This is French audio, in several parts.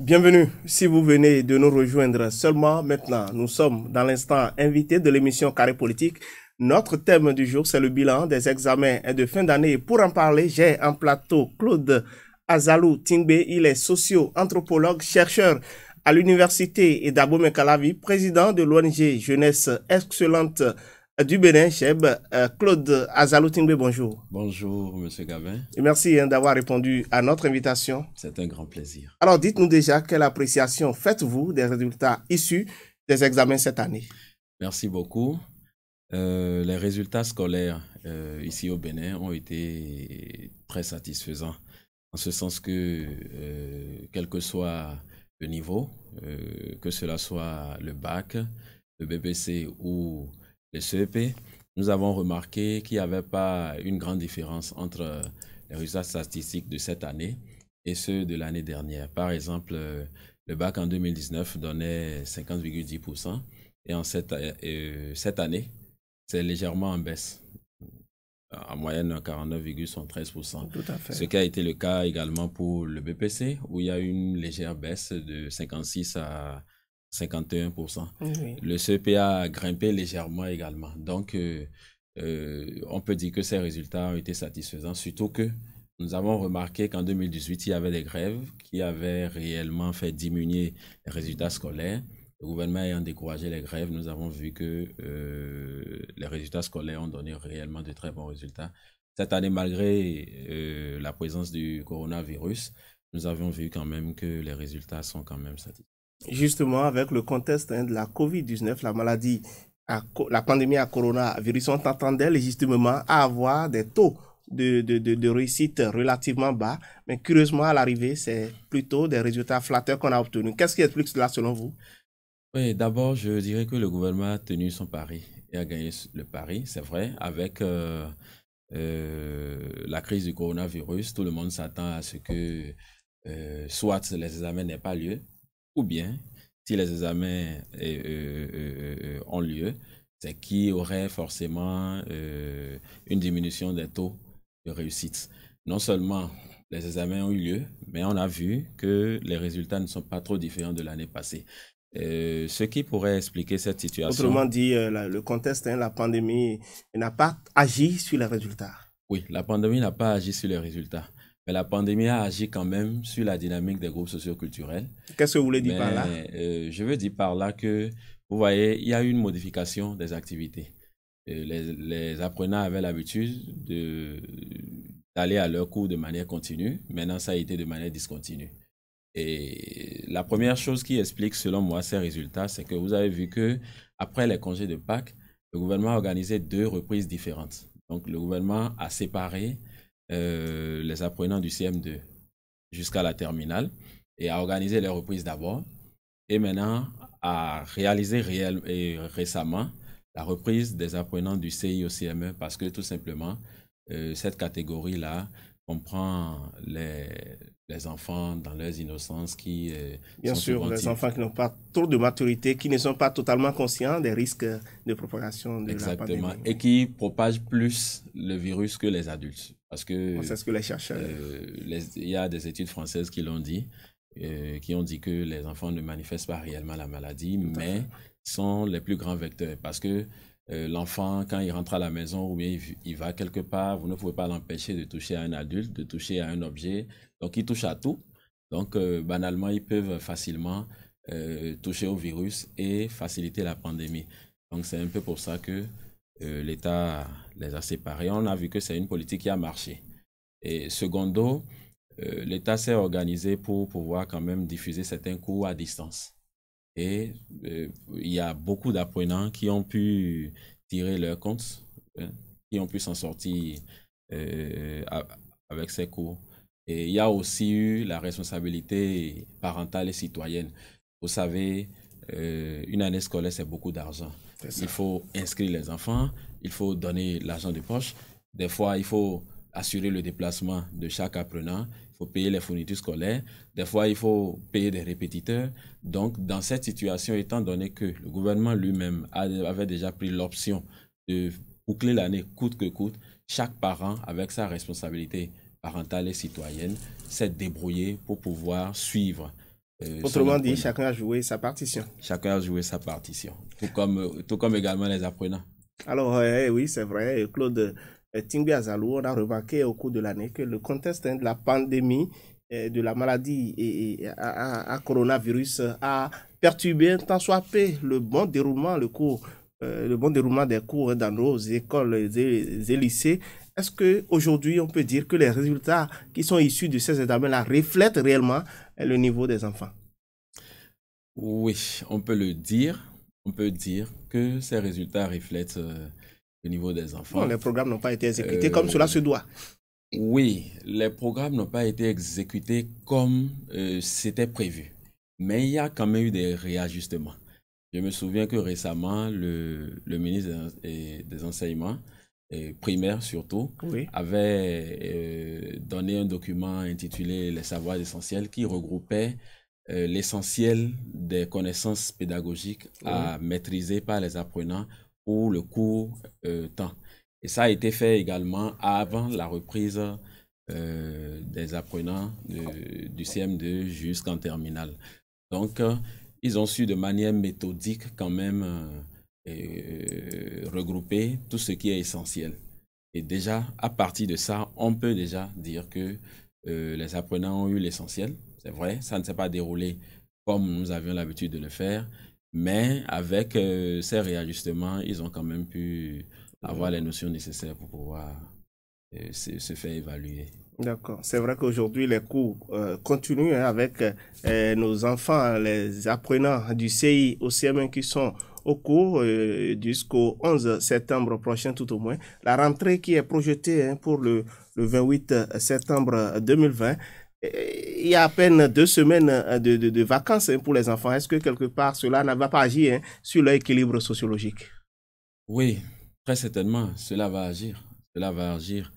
Bienvenue si vous venez de nous rejoindre seulement maintenant. Nous sommes dans l'instant invité de l'émission Carré Politique. Notre thème du jour, c'est le bilan des examens de fin d'année. Pour en parler, j'ai en plateau Claude Azalou Tingbe. Il est socio-anthropologue, chercheur à l'université d'Abomey-Calavi, président de l'ONG Jeunesse Excellente du Bénin, Cheb. Claude Azalou Tingbe, bonjour. Bonjour, Monsieur Gavin. Et merci d'avoir répondu à notre invitation. C'est un grand plaisir. Alors, dites-nous déjà quelle appréciation faites-vous des résultats issus des examens cette année? Merci beaucoup. Les résultats scolaires ici au Bénin ont été très satisfaisants, en ce sens que, quel que soit le niveau, que cela soit le bac, le BPC ou le CEP, nous avons remarqué qu'il n'y avait pas une grande différence entre les résultats statistiques de cette année et ceux de l'année dernière. Par exemple, le bac en 2019 donnait 50,10% et en cette année, c'est légèrement en baisse, en moyenne 49,13%. Tout à fait. Ce qui a été le cas également pour le BPC, où il y a une légère baisse de 56 à 51%. Oui. Le CPA a grimpé légèrement également. Donc, on peut dire que ces résultats ont été satisfaisants, surtout que nous avons remarqué qu'en 2018, il y avait des grèves qui avaient réellement fait diminuer les résultats scolaires. Le gouvernement ayant découragé les grèves, nous avons vu que les résultats scolaires ont donné réellement de très bons résultats. Cette année, malgré la présence du coronavirus, nous avons vu quand même que les résultats sont quand même satisfaisants. Justement, avec le contexte de la COVID-19, la maladie, la pandémie à coronavirus, on t'entendait légitimement à avoir des taux de réussite relativement bas, mais curieusement, à l'arrivée, c'est plutôt des résultats flatteurs qu'on a obtenus. Qu'est-ce qui explique cela selon vous? Oui, d'abord, je dirais que le gouvernement a tenu son pari et a gagné le pari, c'est vrai, avec la crise du coronavirus. Tout le monde s'attend à ce que soit les examens n'aient pas lieu, ou bien, si les examens ont lieu, c'est qu'il y aurait forcément une diminution des taux de réussite. Non seulement les examens ont eu lieu, mais on a vu que les résultats ne sont pas trop différents de l'année passée. Ce qui pourrait expliquer cette situation... Autrement dit, le contexte, la pandémie n'a pas agi sur les résultats. Oui, la pandémie n'a pas agi sur les résultats. Mais la pandémie a agi quand même sur la dynamique des groupes socioculturels. Qu'est-ce que vous voulez dire par là? Je veux dire par là que, vous voyez, il y a eu une modification des activités. Les apprenants avaient l'habitude d'aller à leur cours de manière continue. Maintenant, ça a été de manière discontinue. Et la première chose qui explique, selon moi, ces résultats, c'est que vous avez vu que après les congés de Pâques, le gouvernement a organisé 2 reprises différentes. Donc, le gouvernement a séparé les apprenants du CM2 jusqu'à la terminale et a organisé les reprises d'abord et maintenant a réalisé récemment la reprise des apprenants du CI au CM1 parce que tout simplement cette catégorie-là comprend les enfants dans leurs innocences qui Bien sûr, les enfants qui n'ont pas trop de maturité, qui ne sont pas totalement conscients des risques de propagation de la pandémie. Exactement, et qui propagent plus le virus que les adultes. Parce que c'est ce que les chercheurs... il y a des études françaises qui l'ont dit, qui ont dit que les enfants ne manifestent pas réellement la maladie, mais sont les plus grands vecteurs. Parce que l'enfant, quand il rentre à la maison ou bien il va quelque part, vous ne pouvez pas l'empêcher de toucher à un adulte, de toucher à un objet. Donc, il touche à tout. Donc, banalement, ils peuvent facilement toucher au virus et faciliter la pandémie. Donc, c'est un peu pour ça que l'État les a séparés. On a vu que c'est une politique qui a marché. Et secondo, l'État s'est organisé pour pouvoir quand même diffuser certains cours à distance. Et il y a beaucoup d'apprenants qui ont pu tirer leur compte, qui ont pu s'en sortir avec ces cours. Et il y a aussi eu la responsabilité parentale et citoyenne. Vous savez, une année scolaire, c'est beaucoup d'argent. Il faut inscrire les enfants, il faut donner l'argent de poche. Des fois, il faut assurer le déplacement de chaque apprenant. Il faut payer les fournitures scolaires. Des fois, il faut payer des répétiteurs. Donc, dans cette situation, étant donné que le gouvernement lui-même avait déjà pris l'option de boucler l'année coûte que coûte, chaque parent, avec sa responsabilité parentale et citoyenne, s'est débrouillé pour pouvoir suivre Autrement dit, chacun a joué sa partition. Chacun a joué sa partition, tout comme également les apprenants. Alors, oui, c'est vrai, Claude Tingbi Azalou, on a remarqué au cours de l'année que le contexte de la pandémie, de la maladie à coronavirus a perturbé tant soit peu le bon déroulement, le bon déroulement des cours dans nos écoles et lycées. Est-ce qu'aujourd'hui, on peut dire que les résultats qui sont issus de ces examens-là reflètent réellement le niveau des enfants? Oui, on peut le dire. On peut dire que ces résultats reflètent le niveau des enfants. Non, les programmes n'ont pas été exécutés comme cela se doit. Oui, les programmes n'ont pas été exécutés comme c'était prévu. Mais il y a quand même eu des réajustements. Je me souviens que récemment, le ministre des Enseignements, primaires surtout, oui, avait donné un document intitulé « Les savoirs essentiels » qui regroupait l'essentiel des connaissances pédagogiques à maîtriser par les apprenants pour le court temps. Et ça a été fait également avant la reprise des apprenants du CM2 jusqu'en terminale. Donc, ils ont su de manière méthodique quand même regrouper tout ce qui est essentiel. Et déjà, à partir de ça, on peut déjà dire que les apprenants ont eu l'essentiel. C'est vrai, ça ne s'est pas déroulé comme nous avions l'habitude de le faire, mais avec ces réajustements, ils ont quand même pu avoir les notions nécessaires pour pouvoir se faire évaluer. D'accord. C'est vrai qu'aujourd'hui, les cours continuent avec nos enfants, les apprenants du CI au CM1 qui sont au cours jusqu'au 11 septembre prochain tout au moins. La rentrée qui est projetée pour le 28 septembre 2020. Il y a à peine 2 semaines de vacances pour les enfants. Est-ce que quelque part cela ne va pas agir sur leur équilibre sociologique? Oui, très certainement, cela va agir. Cela va agir.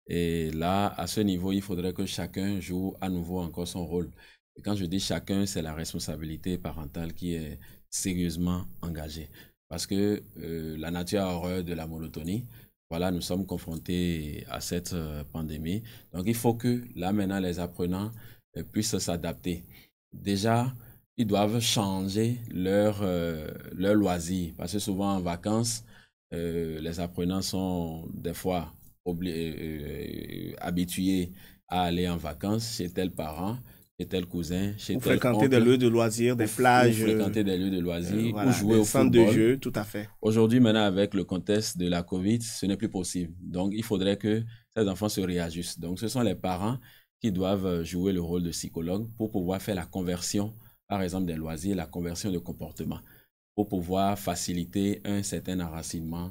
Et là, à ce niveau, il faudrait que chacun joue à nouveau encore son rôle. Et quand je dis chacun, c'est la responsabilité parentale qui est sérieusement engagée. Parce que la nature a horreur de la monotonie. Voilà, nous sommes confrontés à cette pandémie. Donc, il faut que là, maintenant, les apprenants puissent s'adapter. Déjà, ils doivent changer leur loisir. Parce que souvent, en vacances, les apprenants sont des fois habitués à aller en vacances chez tel parent, chez tel cousin, chez tel fréquenter des lieux de loisirs, des plages. Fréquenter des lieux de loisirs, voilà, ou jouer au football. Des centres de jeu, tout à fait. Aujourd'hui, maintenant, avec le contexte de la COVID, ce n'est plus possible. Donc, il faudrait que ces enfants se réajustent. Donc, ce sont les parents qui doivent jouer le rôle de psychologue pour pouvoir faire la conversion, par exemple, des loisirs, la conversion de comportement, pour pouvoir faciliter un certain enracinement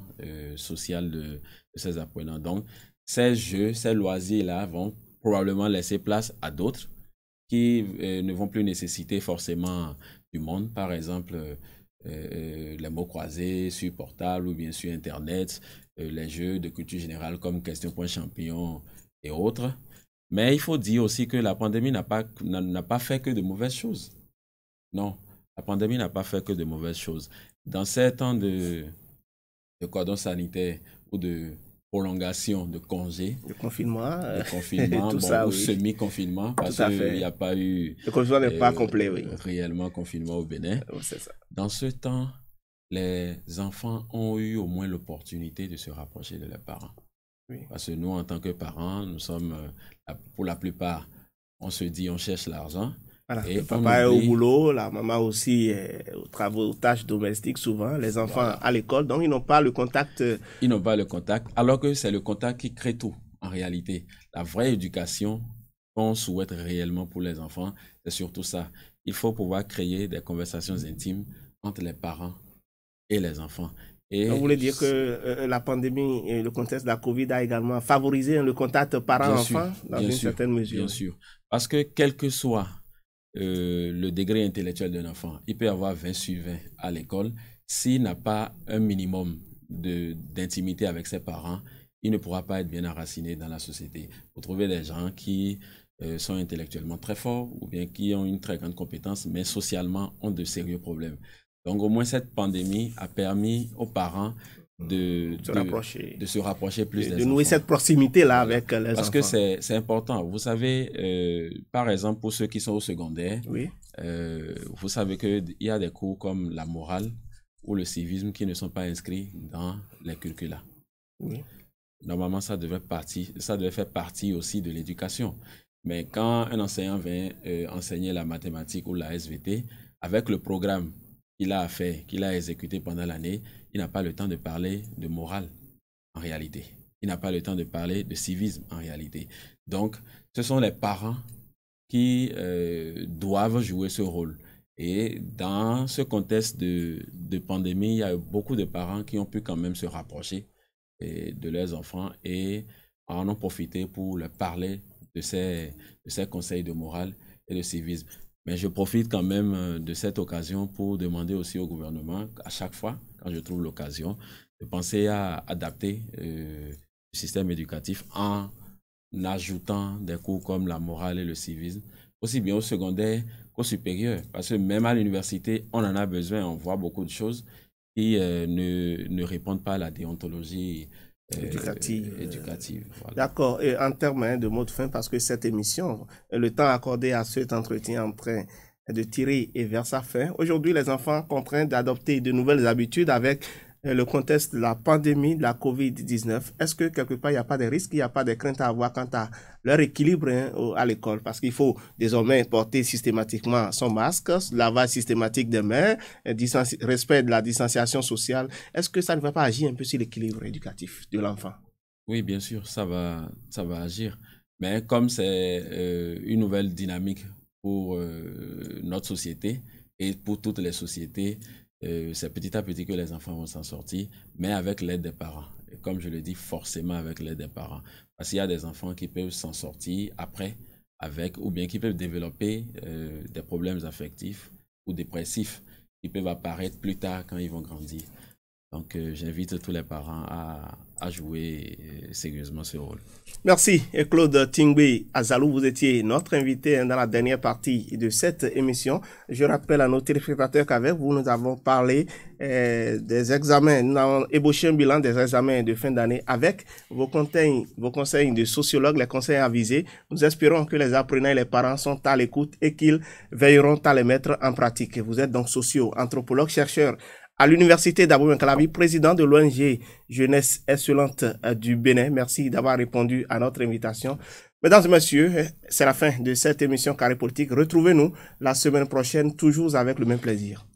social de ces apprenants. Donc, ces jeux, ces loisirs-là vont probablement laisser place à d'autres qui ne vont plus nécessiter forcément du monde. Par exemple, les mots croisés sur portable ou bien sur Internet, les jeux de culture générale comme Question Point Champignon et autres. Mais il faut dire aussi que la pandémie n'a pas fait que de mauvaises choses. Non, la pandémie n'a pas fait que de mauvaises choses. Dans ces temps de cordon sanitaire ou de prolongation de congés, de confinement, tout ça, ou semi-confinement, parce qu'il n'y a pas eu le confinement n'est pas complet, oui. Réellement confinement au Bénin. C'est ça. Dans ce temps, les enfants ont eu au moins l'opportunité de se rapprocher de leurs parents. Oui. Parce que nous, en tant que parents, nous sommes, pour la plupart, on se dit, on cherche l'argent. Voilà. Le papa est au boulot, la maman aussi est aux travaux, aux tâches domestiques souvent, les enfants à l'école, donc ils n'ont pas le contact. Ils n'ont pas le contact, alors que c'est le contact qui crée tout, en réalité. La vraie éducation qu'on souhaite réellement pour les enfants, c'est surtout ça. Il faut pouvoir créer des conversations intimes entre les parents et les enfants. Et vous voulez dire que la pandémie et le contexte de la COVID a également favorisé le contact parent-enfant dans une certaine mesure? Bien sûr, parce que quel que soit le degré intellectuel d'un enfant, il peut avoir 20 sur 20 à l'école. S'il n'a pas un minimum d'intimité avec ses parents, il ne pourra pas être bien enraciné dans la société. Vous trouvez des gens qui sont intellectuellement très forts ou bien qui ont une très grande compétence, mais socialement ont de sérieux problèmes. Donc au moins cette pandémie a permis aux parents de se rapprocher plus des enfants. De nouer cette proximité-là avec les enfants. Parce que c'est important. Vous savez, par exemple, pour ceux qui sont au secondaire, oui. Vous savez qu'il y a des cours comme la morale ou le civisme qui ne sont pas inscrits dans les curricula. Oui. Normalement, ça devait faire partie aussi de l'éducation. Mais quand un enseignant vient enseigner la mathématique ou la SVT, avec le programme qu'il a fait, qu'il a exécuté pendant l'année, il n'a pas le temps de parler de morale en réalité. Il n'a pas le temps de parler de civisme en réalité. Donc, ce sont les parents qui doivent jouer ce rôle. Et dans ce contexte de pandémie, il y a beaucoup de parents qui ont pu quand même se rapprocher de leurs enfants et en ont profité pour leur parler de ces conseils de morale et de civisme. Mais je profite quand même de cette occasion pour demander aussi au gouvernement, à chaque fois, quand je trouve l'occasion, de penser à adapter le système éducatif en ajoutant des cours comme la morale et le civisme, aussi bien au secondaire qu'au supérieur. Parce que même à l'université, on en a besoin. On voit beaucoup de choses qui ne répondent pas à la déontologie éducative. Voilà. D'accord. Et en termes de mot de fin, parce que cette émission, le temps accordé à cet entretien en train de tirer vers sa fin. Aujourd'hui, les enfants contraints d'adopter de nouvelles habitudes avec le contexte de la pandémie de la COVID-19. Est-ce que quelque part, il n'y a pas de risques, il n'y a pas de crainte à avoir quant à leur équilibre à l'école? Parce qu'il faut désormais porter systématiquement son masque, lavage systématique des mains, respect de la distanciation sociale. Est-ce que ça ne va pas agir un peu sur l'équilibre éducatif de l'enfant? Oui, bien sûr, ça va agir. Mais comme c'est une nouvelle dynamique pour notre société et pour toutes les sociétés, c'est petit à petit que les enfants vont s'en sortir, mais avec l'aide des parents. Et comme je le dis, forcément avec l'aide des parents. Parce qu'il y a des enfants qui peuvent s'en sortir après, ou bien qui peuvent développer des problèmes affectifs ou dépressifs qui peuvent apparaître plus tard quand ils vont grandir. Donc, j'invite tous les parents à jouer sérieusement ce rôle. Merci. Et Claude Tingbe Azalou, vous étiez notre invité dans la dernière partie de cette émission. Je rappelle à nos téléspectateurs qu'avec vous, nous avons parlé des examens. Nous avons ébauché un bilan des examens de fin d'année avec vos conseils de sociologues, les conseils avisés. Nous espérons que les apprenants et les parents sont à l'écoute et qu'ils veilleront à les mettre en pratique. Vous êtes donc socio-anthropologue, chercheur à l'université d'Abou-Menkalabi, président de l'ONG Jeunesse Excellente du Bénin. Merci d'avoir répondu à notre invitation. Mesdames et messieurs, c'est la fin de cette émission Carré Politique. Retrouvez-nous la semaine prochaine, toujours avec le même plaisir.